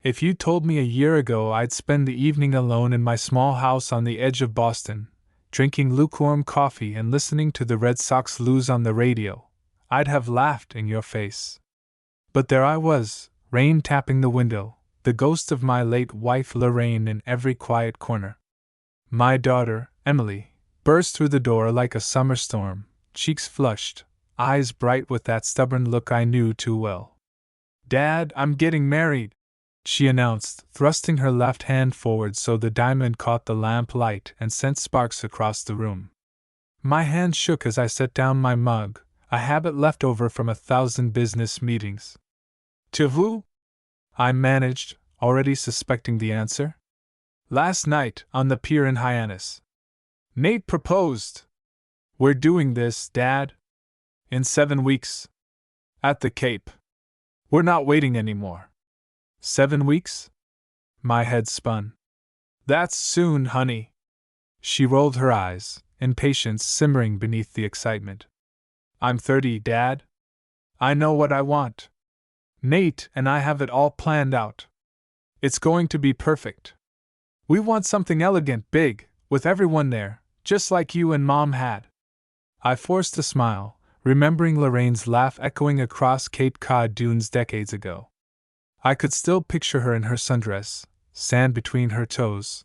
If you told me a year ago I'd spend the evening alone in my small house on the edge of Boston, drinking lukewarm coffee and listening to the Red Sox lose on the radio, I'd have laughed in your face. But there I was, rain tapping the window, the ghost of my late wife Lorraine in every quiet corner. My daughter, Emily, burst through the door like a summer storm, cheeks flushed, eyes bright with that stubborn look I knew too well. "Dad, I'm getting married," she announced, thrusting her left hand forward so the diamond caught the lamp light and sent sparks across the room. My hand shook as I set down my mug, a habit left over from 1,000 business meetings. "To who?" I managed, already suspecting the answer. "Last night, on the pier in Hyannis. Nate proposed. We're doing this, Dad. In 7 weeks. At the Cape. We're not waiting anymore." 7 weeks? My head spun. "That's soon, honey." She rolled her eyes, impatience simmering beneath the excitement. "I'm 30, Dad. I know what I want. Nate and I have it all planned out. It's going to be perfect. We want something elegant, big, with everyone there, just like you and Mom had." I forced a smile, remembering Lorraine's laugh echoing across Cape Cod dunes decades ago. I could still picture her in her sundress, sand between her toes,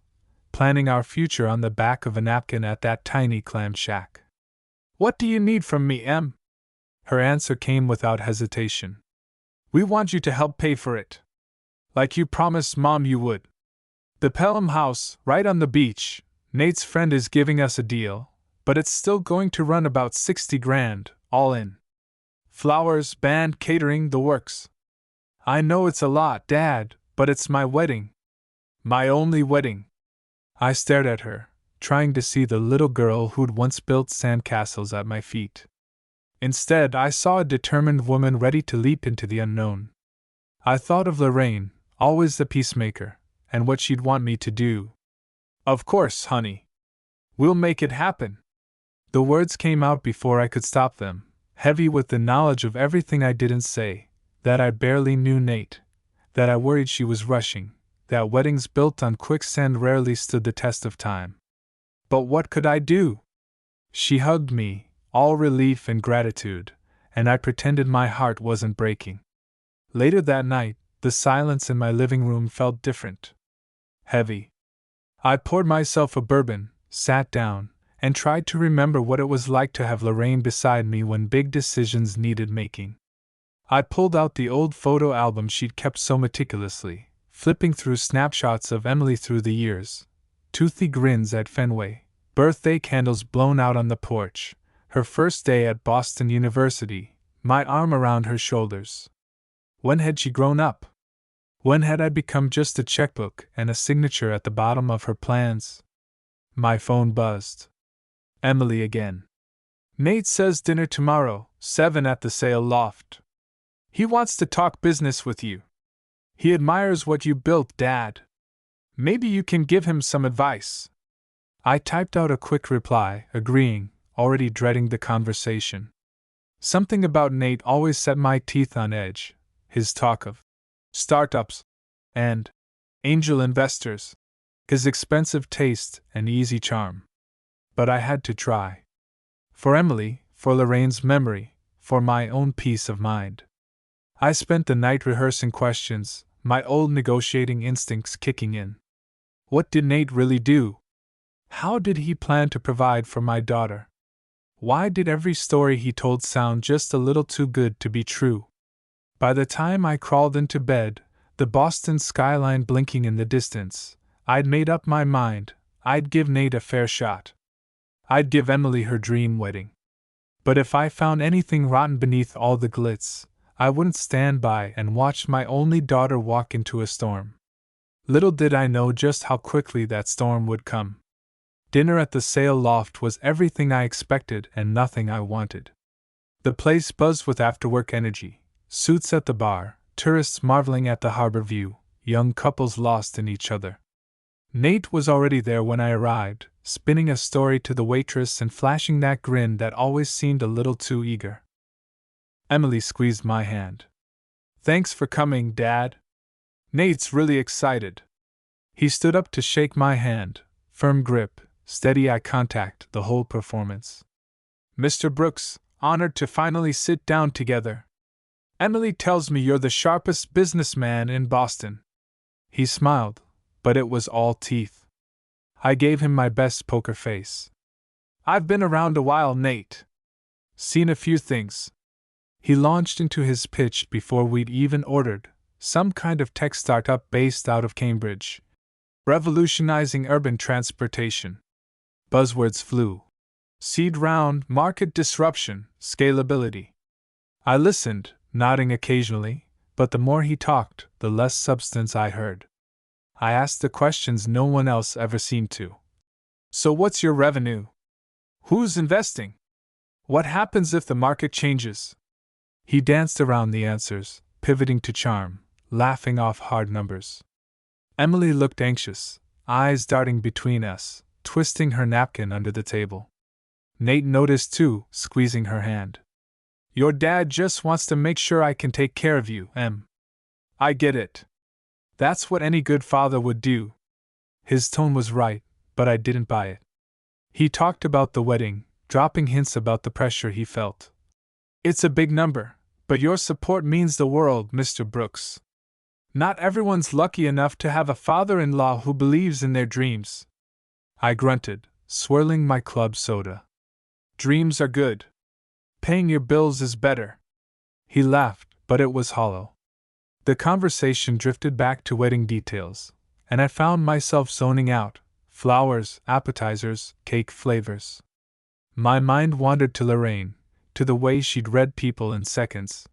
planning our future on the back of a napkin at that tiny clam shack. "What do you need from me, Em?" Her answer came without hesitation. "We want you to help pay for it. Like you promised Mom you would. The Pelham house, right on the beach. Nate's friend is giving us a deal, but it's still going to run about 60 grand, all in. Flowers, band, catering, the works. I know it's a lot, Dad, but it's my wedding. My only wedding." I stared at her, trying to see the little girl who'd once built sandcastles at my feet. Instead, I saw a determined woman ready to leap into the unknown. I thought of Lorraine, always the peacemaker, and what she'd want me to do. "Of course, honey. We'll make it happen." The words came out before I could stop them, heavy with the knowledge of everything I didn't say, that I barely knew Nate, that I worried she was rushing, that weddings built on quicksand rarely stood the test of time. But what could I do? She hugged me, all relief and gratitude, and I pretended my heart wasn't breaking. Later that night, the silence in my living room felt different. Heavy. I poured myself a bourbon, sat down, and tried to remember what it was like to have Lorraine beside me when big decisions needed making. I pulled out the old photo album she'd kept so meticulously, flipping through snapshots of Emily through the years. Toothy grins at Fenway, birthday candles blown out on the porch, her first day at Boston University, my arm around her shoulders. When had she grown up? When had I become just a checkbook and a signature at the bottom of her plans? My phone buzzed. Emily again. "Nate says dinner tomorrow, 7 at the Sail Loft. He wants to talk business with you. He admires what you built, Dad. Maybe you can give him some advice." I typed out a quick reply, agreeing, already dreading the conversation. Something about Nate always set my teeth on edge, his talk of startups and angel investors, his expensive taste and easy charm. But I had to try. For Emily, for Lorraine's memory, for my own peace of mind. I spent the night rehearsing questions, my old negotiating instincts kicking in. What did Nate really do? How did he plan to provide for my daughter? Why did every story he told sound just a little too good to be true? By the time I crawled into bed, the Boston skyline blinking in the distance, I'd made up my mind. I'd give Nate a fair shot. I'd give Emily her dream wedding. But if I found anything rotten beneath all the glitz, I wouldn't stand by and watch my only daughter walk into a storm. Little did I know just how quickly that storm would come. Dinner at the Sail Loft was everything I expected and nothing I wanted. The place buzzed with after-work energy, suits at the bar, tourists marveling at the harbor view, young couples lost in each other. Nate was already there when I arrived, spinning a story to the waitress and flashing that grin that always seemed a little too eager. Emily squeezed my hand. "Thanks for coming, Dad." Nate's really excited. He stood up to shake my hand, firm grip, steady eye contact the whole performance. Mr. Brooks, honored to finally sit down together. Emily tells me you're the sharpest businessman in Boston. He smiled, but it was all teeth. I gave him my best poker face. I've been around a while, Nate. Seen a few things. He launched into his pitch before we'd even ordered, some kind of tech startup based out of Cambridge. Revolutionizing urban transportation. Buzzwords flew. Seed round, market disruption, scalability. I listened, nodding occasionally, but the more he talked, the less substance I heard. I asked the questions no one else ever seemed to. So what's your revenue? Who's investing? What happens if the market changes? He danced around the answers, pivoting to charm, laughing off hard numbers. Emily looked anxious, eyes darting between us, twisting her napkin under the table. Nate noticed too, squeezing her hand. Your dad just wants to make sure I can take care of you, Em. I get it. That's what any good father would do. His tone was right, but I didn't buy it. He talked about the wedding, dropping hints about the pressure he felt. It's a big number, but your support means the world, Mr. Brooks. Not everyone's lucky enough to have a father-in-law who believes in their dreams. I grunted, swirling my club soda. Dreams are good. Paying your bills is better. He laughed, but it was hollow. The conversation drifted back to wedding details, and I found myself zoning out. Flowers, appetizers, cake flavors. My mind wandered to Lorraine, to the way she'd read people in seconds.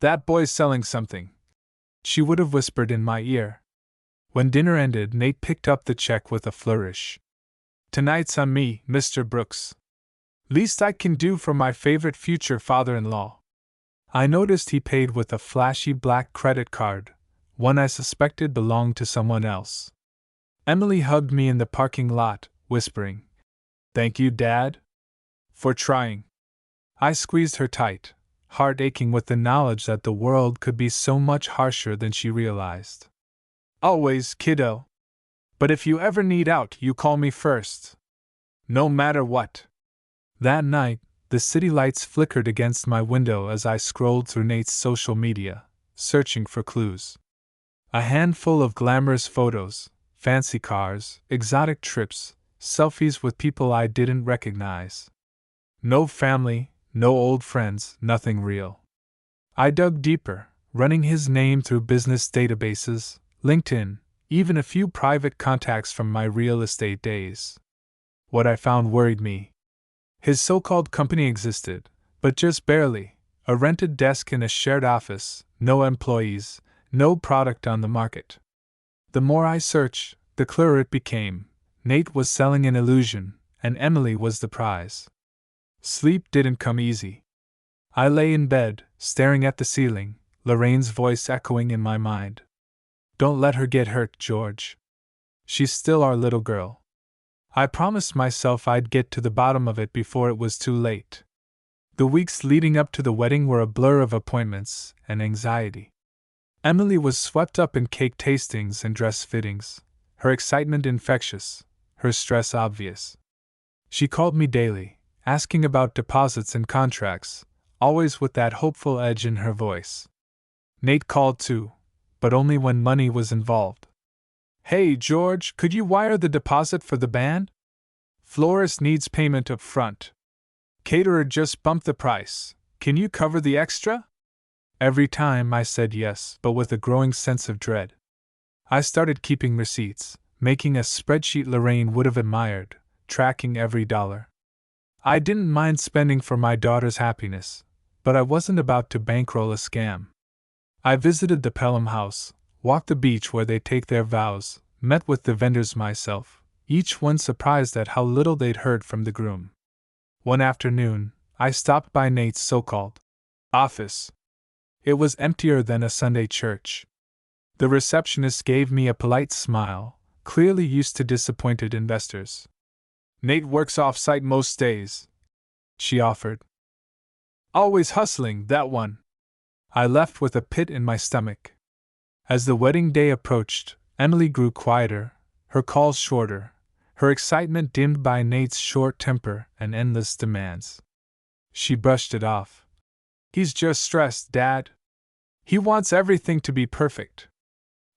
That boy's selling something, she would have whispered in my ear. When dinner ended, Nate picked up the check with a flourish. Tonight's on me, Mr. Brooks. Least I can do for my favorite future father-in-law. I noticed he paid with a flashy black credit card, one I suspected belonged to someone else. Emily hugged me in the parking lot, whispering, "Thank you, Dad, for trying." I squeezed her tight, heart aching with the knowledge that the world could be so much harsher than she realized. Always, kiddo. But if you ever need out, you call me first. No matter what. That night, the city lights flickered against my window as I scrolled through Nate's social media, searching for clues. A handful of glamorous photos, fancy cars, exotic trips, selfies with people I didn't recognize. No family, no old friends, nothing real. I dug deeper, running his name through business databases, LinkedIn, even a few private contacts from my real estate days. What I found worried me. His so-called company existed, but just barely, a rented desk in a shared office, no employees, no product on the market. The more I searched, the clearer it became. Nate was selling an illusion, and Emily was the prize. Sleep didn't come easy. I lay in bed, staring at the ceiling, Lorraine's voice echoing in my mind. Don't let her get hurt, George. She's still our little girl. I promised myself I'd get to the bottom of it before it was too late. The weeks leading up to the wedding were a blur of appointments and anxiety. Emily was swept up in cake tastings and dress fittings, her excitement infectious, her stress obvious. She called me daily, asking about deposits and contracts, always with that hopeful edge in her voice. Nate called too, but only when money was involved. Hey, George, could you wire the deposit for the band? Florist needs payment up front. Caterer just bumped the price. Can you cover the extra? Every time I said yes, but with a growing sense of dread. I started keeping receipts, making a spreadsheet Lorraine would have admired, tracking every dollar. I didn't mind spending for my daughter's happiness, but I wasn't about to bankroll a scam. I visited the Pelham house, walked the beach where they take their vows, met with the vendors myself, each one surprised at how little they'd heard from the groom. One afternoon, I stopped by Nate's so-called office. It was emptier than a Sunday church. The receptionist gave me a polite smile, clearly used to disappointed investors. Nate works off-site most days, she offered. Always hustling, that one. I left with a pit in my stomach. As the wedding day approached, Emily grew quieter, her calls shorter, her excitement dimmed by Nate's short temper and endless demands. She brushed it off. "He's just stressed, Dad. He wants everything to be perfect."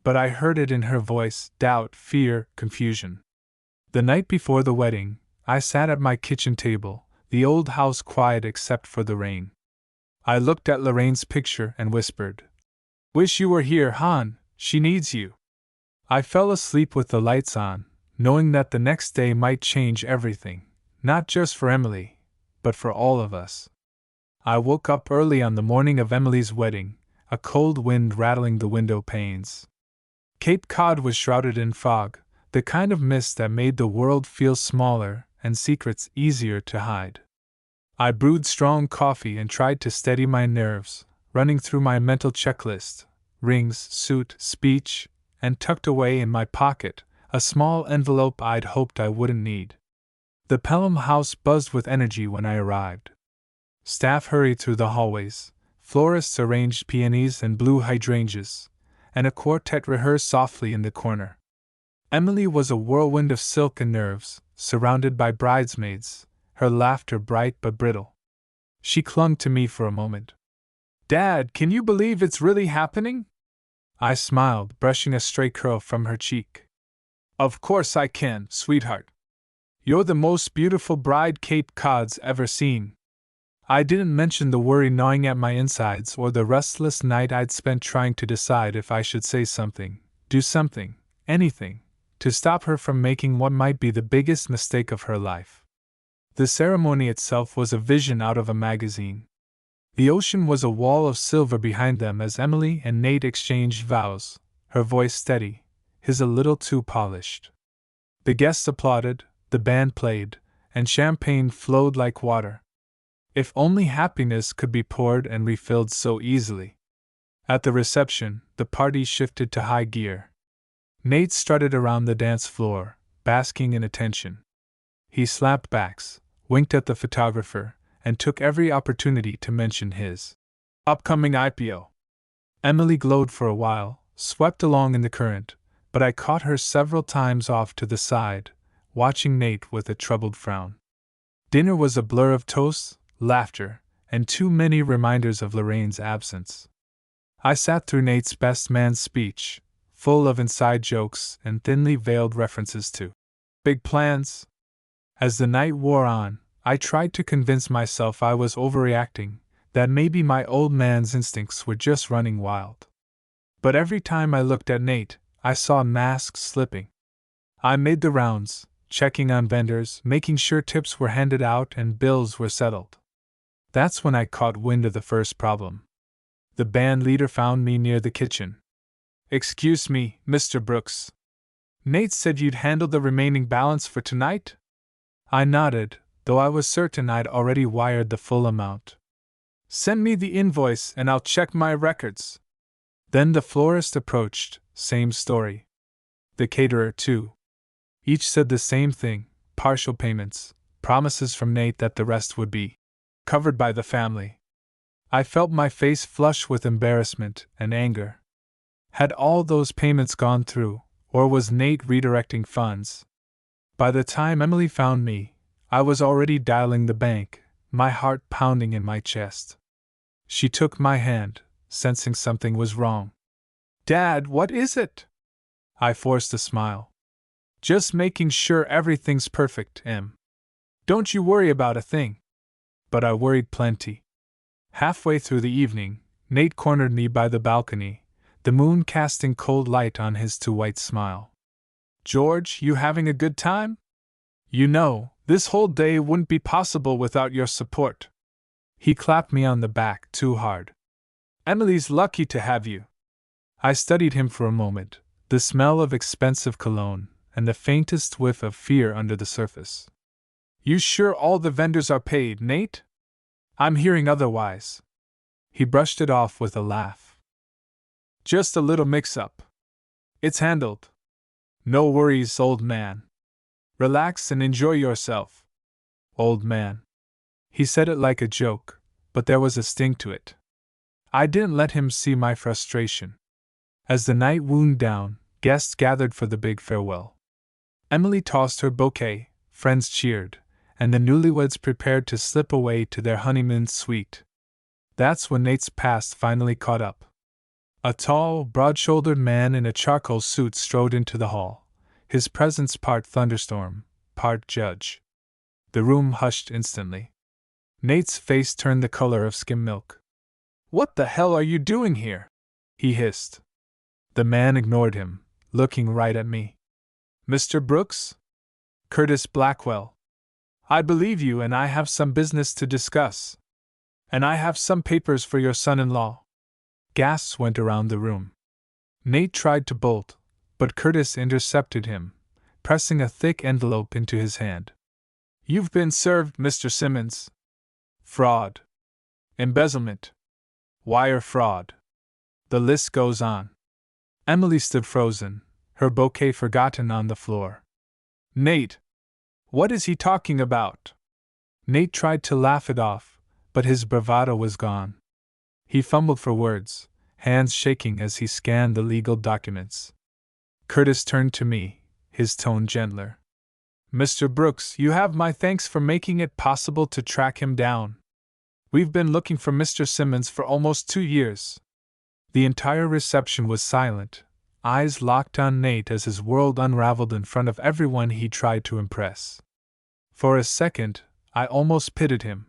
But I heard it in her voice: doubt, fear, confusion. The night before the wedding, I sat at my kitchen table, the old house quiet except for the rain. I looked at Lorraine's picture and whispered, "Wish you were here, hon, she needs you." I fell asleep with the lights on, knowing that the next day might change everything, not just for Emily, but for all of us. I woke up early on the morning of Emily's wedding, a cold wind rattling the window panes. Cape Cod was shrouded in fog, the kind of mist that made the world feel smaller and secrets easier to hide. I brewed strong coffee and tried to steady my nerves, running through my mental checklist: rings, suit, speech, and tucked away in my pocket, a small envelope I'd hoped I wouldn't need. The Pelham house buzzed with energy when I arrived. Staff hurried through the hallways, florists arranged peonies and blue hydrangeas, and a quartet rehearsed softly in the corner. Emily was a whirlwind of silk and nerves, surrounded by bridesmaids, her laughter bright but brittle. She clung to me for a moment. "Dad, can you believe it's really happening?" I smiled, brushing a stray curl from her cheek. "Of course I can, sweetheart. You're the most beautiful bride Cape Cod's ever seen." I didn't mention the worry gnawing at my insides or the restless night I'd spent trying to decide if I should say something, do something, anything, to stop her from making what might be the biggest mistake of her life. The ceremony itself was a vision out of a magazine. The ocean was a wall of silver behind them as Emily and Nate exchanged vows, her voice steady, his a little too polished. The guests applauded, the band played, and champagne flowed like water. If only happiness could be poured and refilled so easily. At the reception, the party shifted to high gear. Nate strutted around the dance floor, basking in attention. He slapped backs, winked at the photographer, and took every opportunity to mention his upcoming IPO. Emily glowed for a while, swept along in the current, but I caught her several times off to the side, watching Nate with a troubled frown. Dinner was a blur of toasts, laughter, and too many reminders of Lorraine's absence. I sat through Nate's best man speech, full of inside jokes and thinly veiled references to big plans. As the night wore on, I tried to convince myself I was overreacting, that maybe my old man's instincts were just running wild. But every time I looked at Nate, I saw masks slipping. I made the rounds, checking on vendors, making sure tips were handed out and bills were settled. That's when I caught wind of the first problem. The band leader found me near the kitchen. "Excuse me, Mr. Brooks. Nate said you'd handle the remaining balance for tonight?" I nodded, though I was certain I'd already wired the full amount. "Send me the invoice and I'll check my records." Then the florist approached, same story. The caterer, too. Each said the same thing: partial payments, promises from Nate that the rest would be covered by the family. I felt my face flush with embarrassment and anger. Had all those payments gone through, or was Nate redirecting funds? By the time Emily found me, I was already dialing the bank, my heart pounding in my chest. She took my hand, sensing something was wrong. "Dad, what is it?" I forced a smile. "Just making sure everything's perfect, Em. Don't you worry about a thing." But I worried plenty. Halfway through the evening, Nate cornered me by the balcony, the moon casting cold light on his too white smile. "George, you having a good time? You know, this whole day wouldn't be possible without your support." He clapped me on the back too hard. "Emily's lucky to have you." I studied him for a moment, the smell of expensive cologne, and the faintest whiff of fear under the surface. "You sure all the vendors are paid, Nate? I'm hearing otherwise." He brushed it off with a laugh. "Just a little mix-up. It's handled. No worries, old man. Relax and enjoy yourself, old man." He said it like a joke, but there was a sting to it. I didn't let him see my frustration. As the night wound down, guests gathered for the big farewell. Emily tossed her bouquet, friends cheered, and the newlyweds prepared to slip away to their honeymoon suite. That's when Nate's past finally caught up. A tall, broad-shouldered man in a charcoal suit strode into the hall, his presence part thunderstorm, part judge. The room hushed instantly. Nate's face turned the color of skim milk. "What the hell are you doing here?" he hissed. The man ignored him, looking right at me. "Mr. Brooks? Curtis Blackwell. I believe you, and I have some business to discuss. And I have some papers for your son-in-law." Gasps went around the room. Nate tried to bolt, but Curtis intercepted him, pressing a thick envelope into his hand. "You've been served, Mr. Simmons. Fraud. Embezzlement. Wire fraud. The list goes on." Emily stood frozen, her bouquet forgotten on the floor. "Nate! What is he talking about?" Nate tried to laugh it off, but his bravado was gone. He fumbled for words, hands shaking as he scanned the legal documents. Curtis turned to me, his tone gentler. "Mr. Brooks, you have my thanks for making it possible to track him down. We've been looking for Mr. Simmons for almost 2 years. The entire reception was silent, eyes locked on Nate as his world unraveled in front of everyone he tried to impress. For a second, I almost pitied him.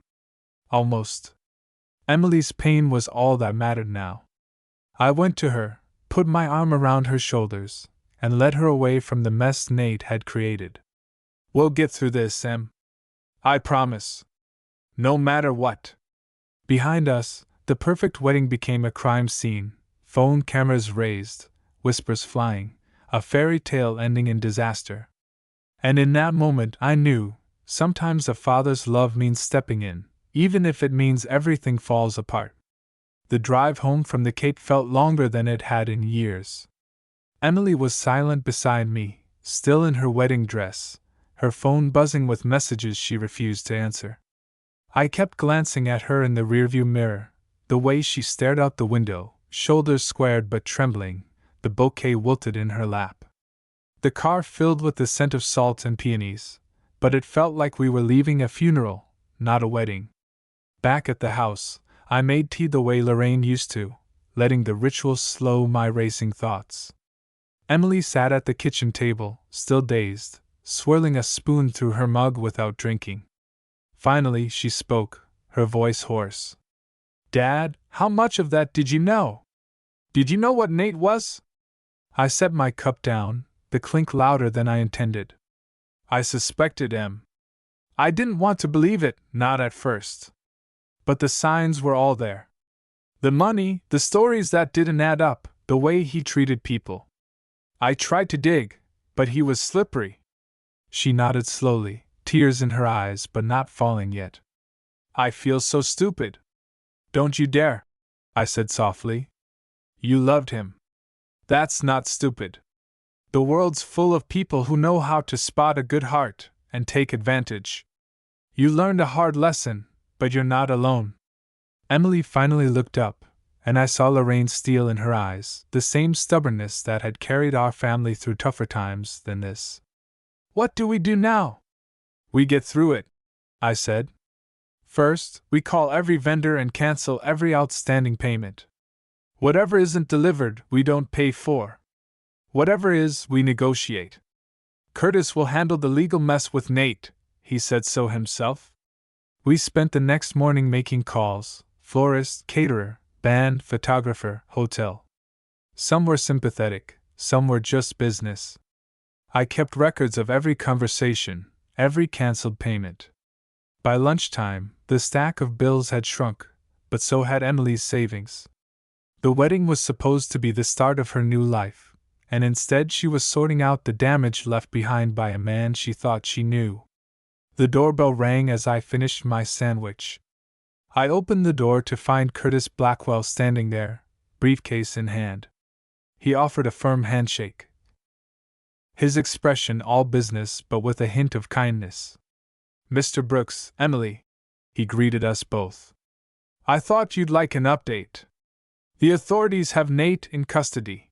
Almost. Emily's pain was all that mattered now. I went to her, put my arm around her shoulders, and led her away from the mess Nate had created. "We'll get through this, Em. I promise. No matter what." Behind us, the perfect wedding became a crime scene, phone cameras raised, whispers flying, a fairy tale ending in disaster. And in that moment I knew, sometimes a father's love means stepping in, even if it means everything falls apart. The drive home from the Cape felt longer than it had in years. Emily was silent beside me, still in her wedding dress, her phone buzzing with messages she refused to answer. I kept glancing at her in the rearview mirror, the way she stared out the window, shoulders squared but trembling, the bouquet wilted in her lap. The car filled with the scent of salt and peonies, but it felt like we were leaving a funeral, not a wedding. Back at the house, I made tea the way Lorraine used to, letting the ritual slow my racing thoughts. Emily sat at the kitchen table, still dazed, swirling a spoon through her mug without drinking. Finally, she spoke, her voice hoarse. "Dad, how much of that did you know? Did you know what Nate was?" I set my cup down, the clink louder than I intended. "I suspected, Em. I didn't want to believe it, not at first. But the signs were all there. The money, the stories that didn't add up, the way he treated people. I tried to dig, but he was slippery." She nodded slowly, tears in her eyes but not falling yet. "I feel so stupid." "Don't you dare," I said softly. "You loved him. That's not stupid. The world's full of people who know how to spot a good heart and take advantage. You learned a hard lesson, but you're not alone." Emily finally looked up, and I saw Lorraine's steel in her eyes, the same stubbornness that had carried our family through tougher times than this. "What do we do now?" "We get through it," I said. "First, we call every vendor and cancel every outstanding payment. Whatever isn't delivered, we don't pay for. Whatever is, we negotiate. Curtis will handle the legal mess with Nate, he said so himself." We spent the next morning making calls: florist, caterer, band, photographer, hotel. Some were sympathetic, some were just business. I kept records of every conversation, every canceled payment. By lunchtime, the stack of bills had shrunk, but so had Emily's savings. The wedding was supposed to be the start of her new life, and instead she was sorting out the damage left behind by a man she thought she knew. The doorbell rang as I finished my sandwich. I opened the door to find Curtis Blackwell standing there, briefcase in hand. He offered a firm handshake, his expression all business but with a hint of kindness. "Mr. Brooks, Emily," he greeted us both. "I thought you'd like an update. The authorities have Nate in custody.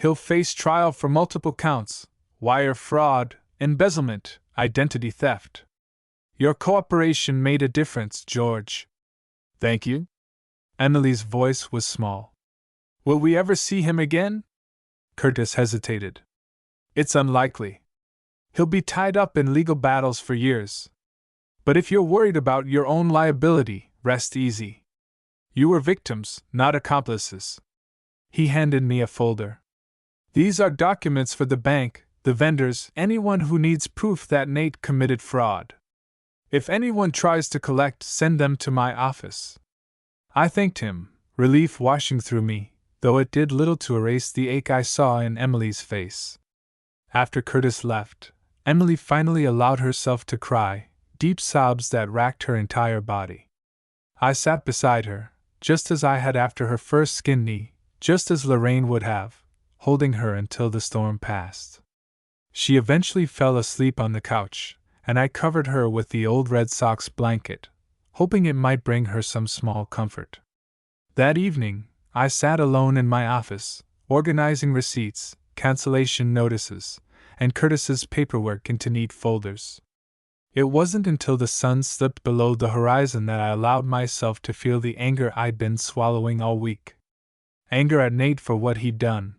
He'll face trial for multiple counts: wire fraud, embezzlement, identity theft. Your cooperation made a difference, George. Thank you. Emily's voice was small. Will we ever see him again? Curtis hesitated. It's unlikely. He'll be tied up in legal battles for years. But if you're worried about your own liability, rest easy. You were victims, not accomplices. He handed me a folder. These are documents for the bank, the vendors, anyone who needs proof that Nate committed fraud. If anyone tries to collect, send them to my office. I thanked him, relief washing through me, though it did little to erase the ache I saw in Emily's face. After Curtis left, Emily finally allowed herself to cry, deep sobs that racked her entire body. I sat beside her, just as I had after her first skin knee, just as Lorraine would have, holding her until the storm passed. She eventually fell asleep on the couch, and I covered her with the old Red Sox blanket, hoping it might bring her some small comfort. That evening, I sat alone in my office, organizing receipts, cancellation notices, and Curtis's paperwork into neat folders. It wasn't until the sun slipped below the horizon that I allowed myself to feel the anger I'd been swallowing all week. Anger at Nate for what he'd done.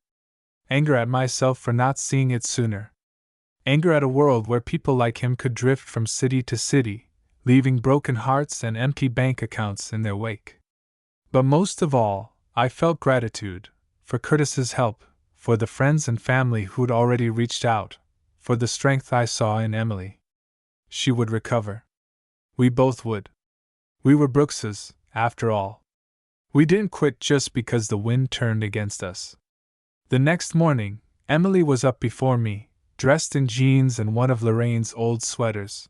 Anger at myself for not seeing it sooner. Anger at a world where people like him could drift from city to city, leaving broken hearts and empty bank accounts in their wake. But most of all, I felt gratitude, for Curtis's help, for the friends and family who'd already reached out, for the strength I saw in Emily. She would recover. We both would. We were Brookses, after all. We didn't quit just because the wind turned against us. The next morning, Emily was up before me, dressed in jeans and one of Lorraine's old sweaters.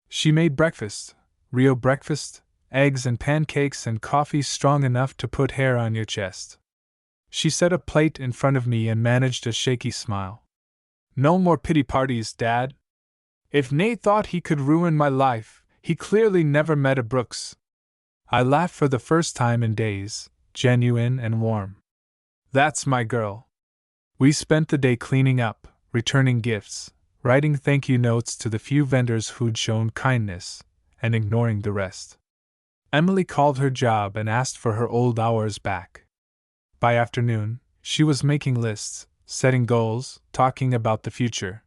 She made breakfast, real breakfast, eggs and pancakes and coffee strong enough to put hair on your chest. She set a plate in front of me and managed a shaky smile. No more pity parties, Dad. If Nate thought he could ruin my life, he clearly never met a Brooks. I laughed for the first time in days, genuine and warm. That's my girl. We spent the day cleaning up, returning gifts, writing thank you notes to the few vendors who'd shown kindness, and ignoring the rest. Emily called her job and asked for her old hours back. By afternoon, she was making lists, setting goals, talking about the future.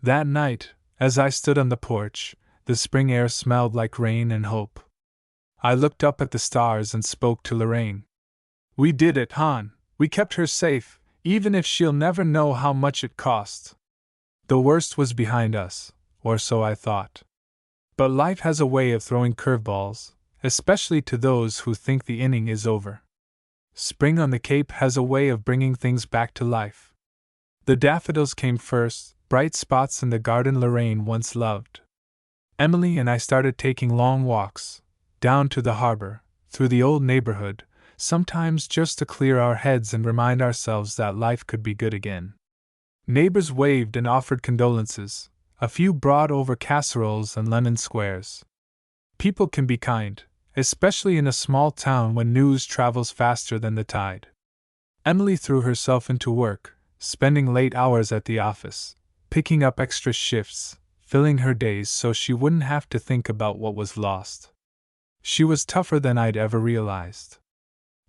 That night, as I stood on the porch, the spring air smelled like rain and hope. I looked up at the stars and spoke to Lorraine. We did it, hon. We kept her safe, even if she'll never know how much it cost. The worst was behind us, or so I thought. But life has a way of throwing curveballs, especially to those who think the inning is over. Spring on the Cape has a way of bringing things back to life. The daffodils came first, bright spots in the garden Lorraine once loved. Emily and I started taking long walks, down to the harbor, through the old neighborhood, sometimes just to clear our heads and remind ourselves that life could be good again. Neighbors waved and offered condolences, a few brought over casseroles and lemon squares. People can be kind, especially in a small town when news travels faster than the tide. Emily threw herself into work, spending late hours at the office, picking up extra shifts, filling her days so she wouldn't have to think about what was lost. She was tougher than I'd ever realized.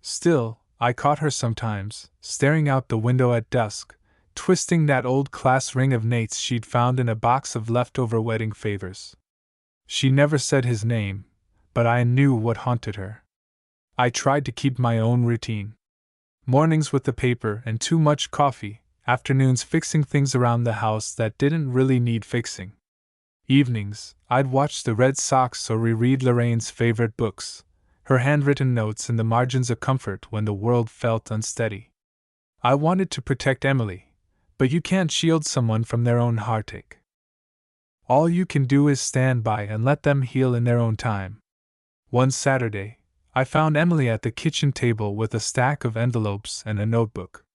Still, I caught her sometimes, staring out the window at dusk, twisting that old class ring of Nate's she'd found in a box of leftover wedding favors. She never said his name, but I knew what haunted her. I tried to keep my own routine. Mornings with the paper and too much coffee, afternoons fixing things around the house that didn't really need fixing. Evenings, I'd watch the Red Sox or reread Lorraine's favorite books, her handwritten notes in the margins of comfort when the world felt unsteady. I wanted to protect Emily, but you can't shield someone from their own heartache. All you can do is stand by and let them heal in their own time. One Saturday, I found Emily at the kitchen table with a stack of envelopes and a notebook.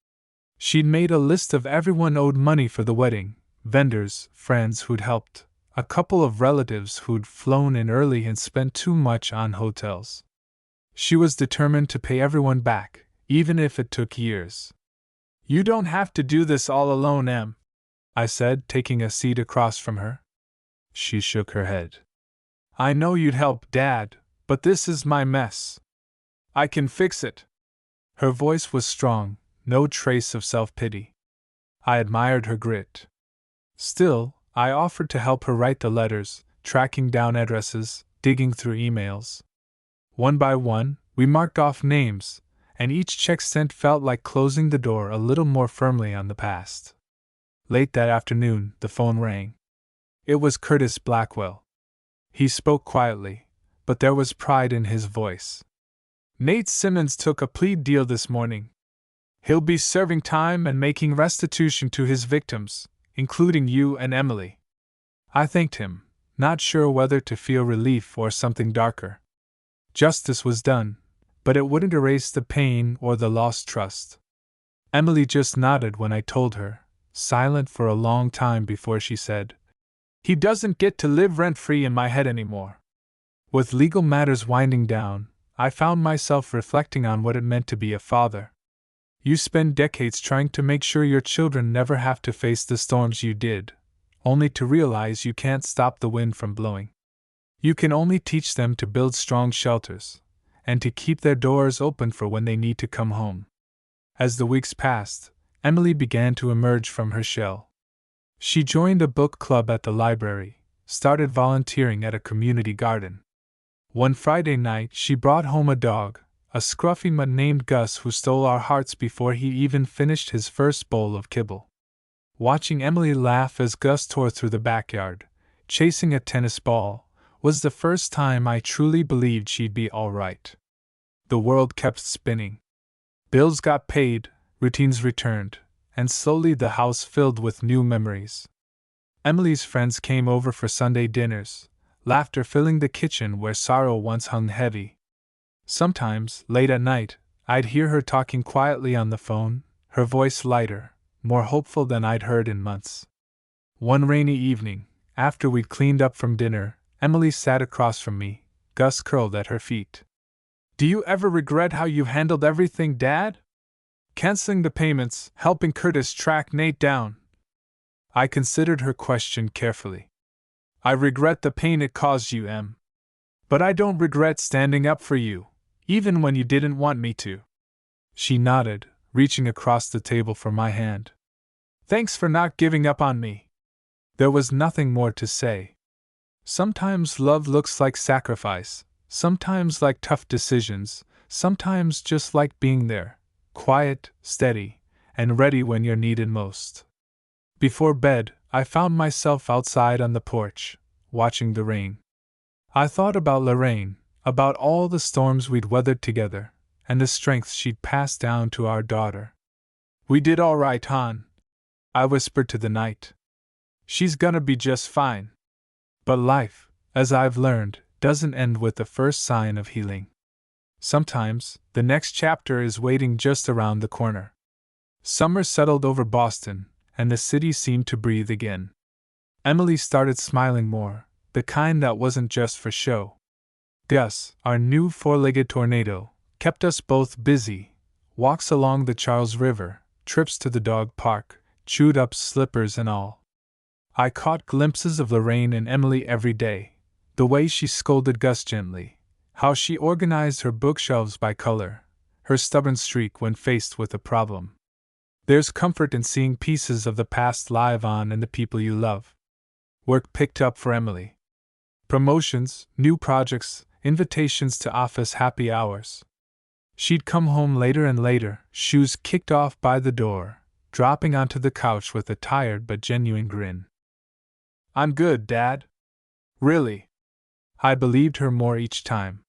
She'd made a list of everyone owed money for the wedding, vendors, friends who'd helped, a couple of relatives who'd flown in early and spent too much on hotels. She was determined to pay everyone back, even if it took years. You don't have to do this all alone, Em, I said, taking a seat across from her. She shook her head. I know you'd help, Dad, but this is my mess. I can fix it. Her voice was strong, no trace of self-pity. I admired her grit. Still, I offered to help her write the letters, tracking down addresses, digging through emails. One by one, we marked off names, and each check sent felt like closing the door a little more firmly on the past. Late that afternoon, the phone rang. It was Curtis Blackwell. He spoke quietly, but there was pride in his voice. Nate Simmons took a plea deal this morning. He'll be serving time and making restitution to his victims, including you and Emily. I thanked him, not sure whether to feel relief or something darker. Justice was done, but it wouldn't erase the pain or the lost trust. Emily just nodded when I told her, silent for a long time before she said, He doesn't get to live rent-free in my head anymore. With legal matters winding down, I found myself reflecting on what it meant to be a father. You spend decades trying to make sure your children never have to face the storms you did, only to realize you can't stop the wind from blowing. You can only teach them to build strong shelters, and to keep their doors open for when they need to come home. As the weeks passed, Emily began to emerge from her shell. She joined a book club at the library, started volunteering at a community garden. One Friday night, she brought home a dog, a scruffy mutt named Gus, who stole our hearts before he even finished his first bowl of kibble. Watching Emily laugh as Gus tore through the backyard, chasing a tennis ball, was the first time I truly believed she'd be all right. The world kept spinning. Bills got paid, routines returned, and slowly the house filled with new memories. Emily's friends came over for Sunday dinners, laughter filling the kitchen where sorrow once hung heavy. Sometimes, late at night, I'd hear her talking quietly on the phone, her voice lighter, more hopeful than I'd heard in months. One rainy evening, after we'd cleaned up from dinner, Emily sat across from me, Gus curled at her feet. Do you ever regret how you've handled everything, Dad? Canceling the payments, helping Curtis track Nate down. I considered her question carefully. I regret the pain it caused you, Em. But I don't regret standing up for you, even when you didn't want me to. She nodded, reaching across the table for my hand. Thanks for not giving up on me. There was nothing more to say. Sometimes love looks like sacrifice, sometimes like tough decisions, sometimes just like being there, quiet, steady, and ready when you're needed most. Before bed, I found myself outside on the porch, watching the rain. I thought about Lorraine, about all the storms we'd weathered together, and the strength she'd passed down to our daughter. We did all right, hon, I whispered to the night. She's gonna be just fine. But life, as I've learned, doesn't end with the first sign of healing. Sometimes, the next chapter is waiting just around the corner. Summer settled over Boston, and the city seemed to breathe again. Emily started smiling more, the kind that wasn't just for show. Gus, our new four-legged tornado, kept us both busy. Walks along the Charles River, trips to the dog park, chewed-up slippers and all. I caught glimpses of Lorraine and Emily every day, the way she scolded Gus gently, how she organized her bookshelves by color, her stubborn streak when faced with a problem. There's comfort in seeing pieces of the past live on and the people you love. Work picked up for Emily. Promotions, new projects, invitations to office happy hours. She'd come home later and later, shoes kicked off by the door, dropping onto the couch with a tired but genuine grin. I'm good, Dad. Really. I believed her more each time.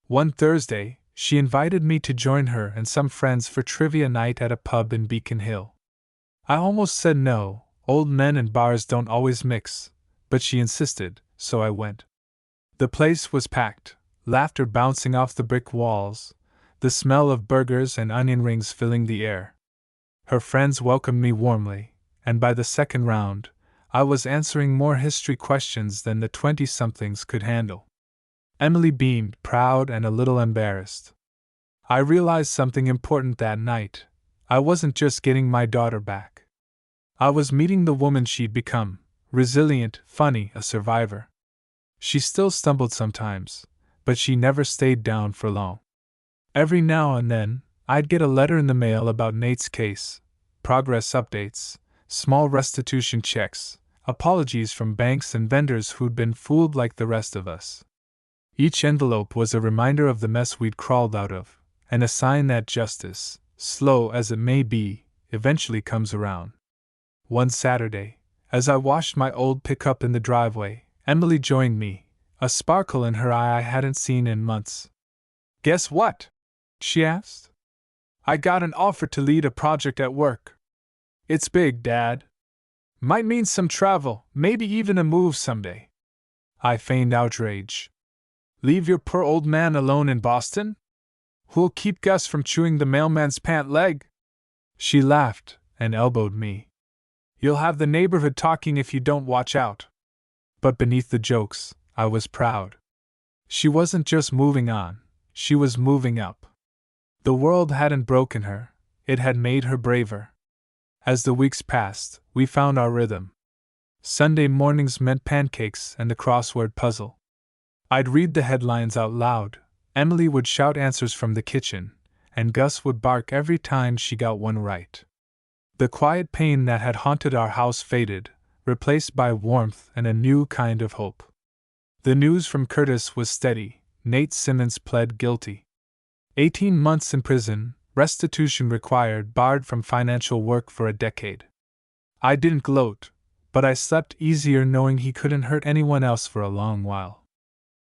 One Thursday, she invited me to join her and some friends for trivia night at a pub in Beacon Hill. I almost said no, old men and bars don't always mix, but she insisted, so I went. The place was packed, laughter bouncing off the brick walls, the smell of burgers and onion rings filling the air. Her friends welcomed me warmly, and by the second round, I was answering more history questions than the 20-somethings could handle. Emily beamed, proud and a little embarrassed. I realized something important that night. I wasn't just getting my daughter back. I was meeting the woman she'd become, resilient, funny, a survivor. She still stumbled sometimes, but she never stayed down for long. Every now and then, I'd get a letter in the mail about Nate's case, progress updates, small restitution checks, apologies from banks and vendors who'd been fooled like the rest of us. Each envelope was a reminder of the mess we'd crawled out of, and a sign that justice, slow as it may be, eventually comes around. One Saturday, as I washed my old pickup in the driveway, Emily joined me, a sparkle in her eye I hadn't seen in months. "Guess what?" she asked. "I got an offer to lead a project at work. It's big, Dad. Might mean some travel, maybe even a move someday." I feigned outrage. "Leave your poor old man alone in Boston? Who'll keep Gus from chewing the mailman's pant leg?" She laughed and elbowed me. "You'll have the neighborhood talking if you don't watch out." But beneath the jokes, I was proud. She wasn't just moving on, she was moving up. The world hadn't broken her, it had made her braver. As the weeks passed, we found our rhythm. Sunday mornings meant pancakes and the crossword puzzle. I'd read the headlines out loud, Emily would shout answers from the kitchen, and Gus would bark every time she got one right. The quiet pain that had haunted our house faded, replaced by warmth and a new kind of hope. The news from Curtis was steady. Nate Simmons pled guilty. 18 months in prison, restitution required, barred from financial work for a decade. I didn't gloat, but I slept easier knowing he couldn't hurt anyone else for a long while.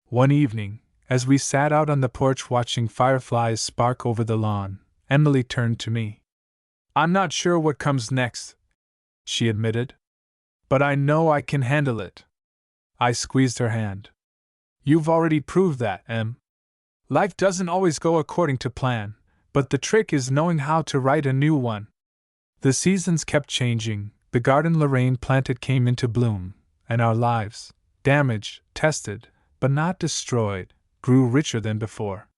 One evening, as we sat out on the porch watching fireflies spark over the lawn, Emily turned to me. "I'm not sure what comes next," she admitted. "But I know I can handle it." I squeezed her hand. "You've already proved that, Em. Life doesn't always go according to plan, but the trick is knowing how to write a new one." The seasons kept changing, the garden Lorraine planted came into bloom, and our lives, damaged, tested, but not destroyed, grew richer than before.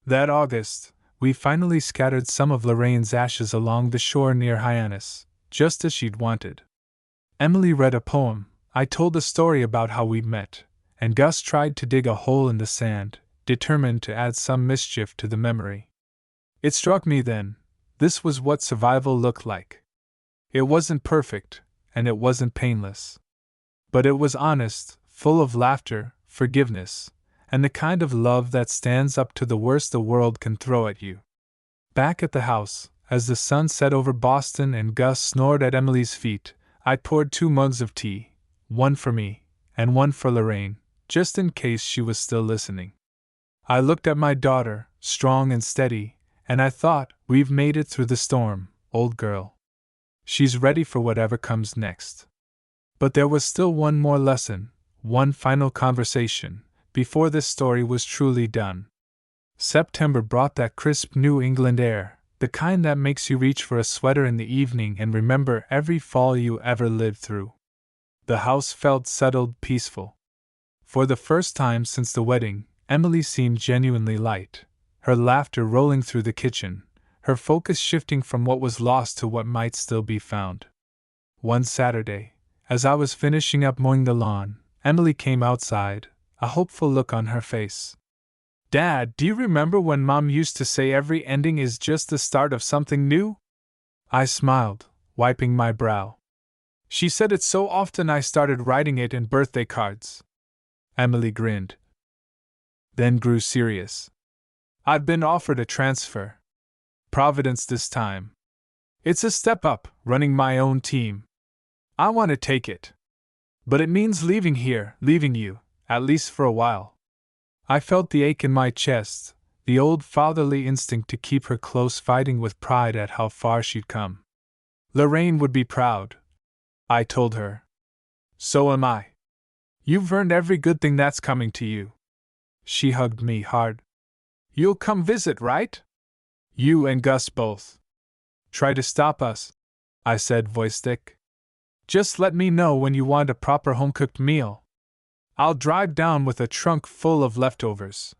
That August, we finally scattered some of Lorraine's ashes along the shore near Hyannis, just as she'd wanted. Emily read a poem, I told a story about how we'd met, and Gus tried to dig a hole in the sand, determined to add some mischief to the memory. It struck me then, this was what survival looked like. It wasn't perfect, and it wasn't painless. But it was honest, full of laughter, forgiveness, and the kind of love that stands up to the worst the world can throw at you. Back at the house, as the sun set over Boston and Gus snored at Emily's feet, I poured 2 mugs of tea, one for me, and one for Lorraine, just in case she was still listening. I looked at my daughter, strong and steady, and I thought, we've made it through the storm, old girl. She's ready for whatever comes next. But there was still one more lesson, one final conversation, before this story was truly done. September brought that crisp New England air, the kind that makes you reach for a sweater in the evening and remember every fall you ever lived through. The house felt settled, peaceful. For the first time since the wedding, Emily seemed genuinely light, her laughter rolling through the kitchen, her focus shifting from what was lost to what might still be found. One Saturday, as I was finishing up mowing the lawn, Emily came outside, a hopeful look on her face. "Dad, do you remember when Mom used to say every ending is just the start of something new?" I smiled, wiping my brow. "She said it so often I started writing it in birthday cards." Emily grinned, then grew serious. "I've been offered a transfer. Providence this time. It's a step up, running my own team. I want to take it. But it means leaving here, leaving you, at least for a while." I felt the ache in my chest, the old fatherly instinct to keep her close, fighting with pride at how far she'd come. "Lorraine would be proud," I told her. "So am I. You've earned every good thing that's coming to you." She hugged me hard. "You'll come visit, right? You and Gus both." "Try to stop us," I said, voice thick. "Just let me know when you want a proper home-cooked meal. I'll drive down with a trunk full of leftovers."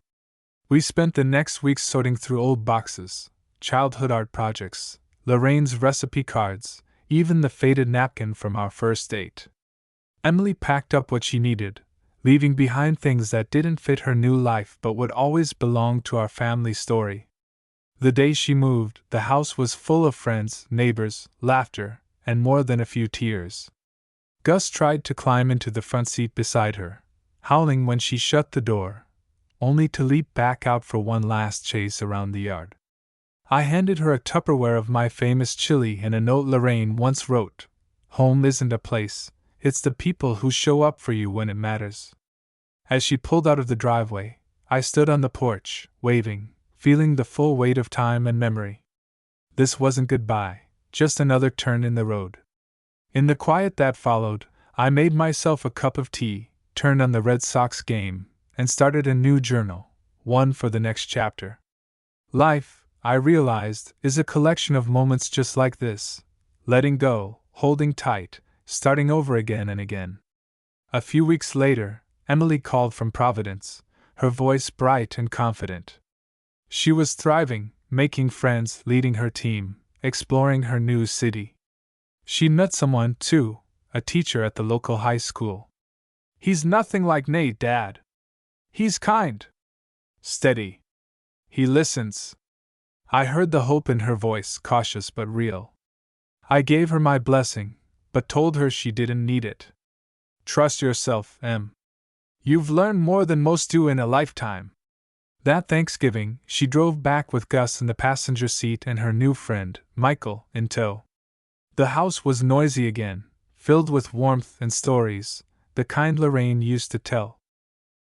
We spent the next week sorting through old boxes, childhood art projects, Lorraine's recipe cards, even the faded napkin from our first date. Emily packed up what she needed, leaving behind things that didn't fit her new life but would always belong to our family story. The day she moved, the house was full of friends, neighbors, laughter, and more than a few tears. Gus tried to climb into the front seat beside her, howling when she shut the door, only to leap back out for one last chase around the yard. I handed her a Tupperware of my famous chili and a note Lorraine once wrote: "Home isn't a place, it's the people who show up for you when it matters." As she pulled out of the driveway, I stood on the porch, waving, feeling the full weight of time and memory. This wasn't goodbye, just another turn in the road. In the quiet that followed, I made myself a cup of tea, turned on the Red Sox game, and started a new journal, one for the next chapter. Life, I realized, is a collection of moments just like this: letting go, holding tight, starting over again and again. A few weeks later, Emily called from Providence, her voice bright and confident. She was thriving, making friends, leading her team, exploring her new city. She met someone, too, a teacher at the local high school. "He's nothing like Nate, Dad. He's kind. Steady. He listens." I heard the hope in her voice, cautious but real. I gave her my blessing, but told her she didn't need it. "Trust yourself, Em. You've learned more than most do in a lifetime." That Thanksgiving, she drove back with Gus in the passenger seat and her new friend, Michael, in tow. The house was noisy again, filled with warmth and stories, the kind Lorraine used to tell.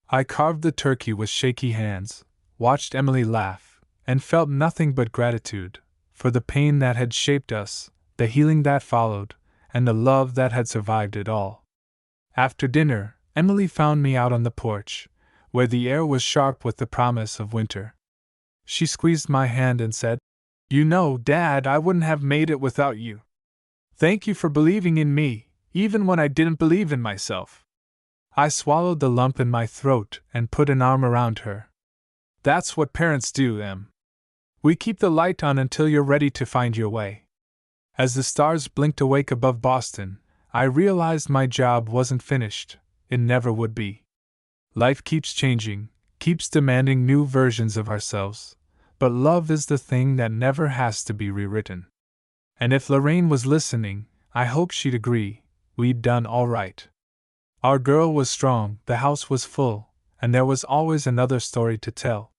I carved the turkey with shaky hands, watched Emily laugh, and felt nothing but gratitude for the pain that had shaped us, the healing that followed, and the love that had survived it all. After dinner, Emily found me out on the porch, where the air was sharp with the promise of winter. She squeezed my hand and said, "You know, Dad, I wouldn't have made it without you. Thank you for believing in me, even when I didn't believe in myself." I swallowed the lump in my throat and put an arm around her. "That's what parents do, Em. We keep the light on until you're ready to find your way." As the stars blinked awake above Boston, I realized my job wasn't finished. It never would be. Life keeps changing, keeps demanding new versions of ourselves, but love is the thing that never has to be rewritten. And if Lorraine was listening, I hope she'd agree, we'd done all right. Our girl was strong, the house was full, and there was always another story to tell.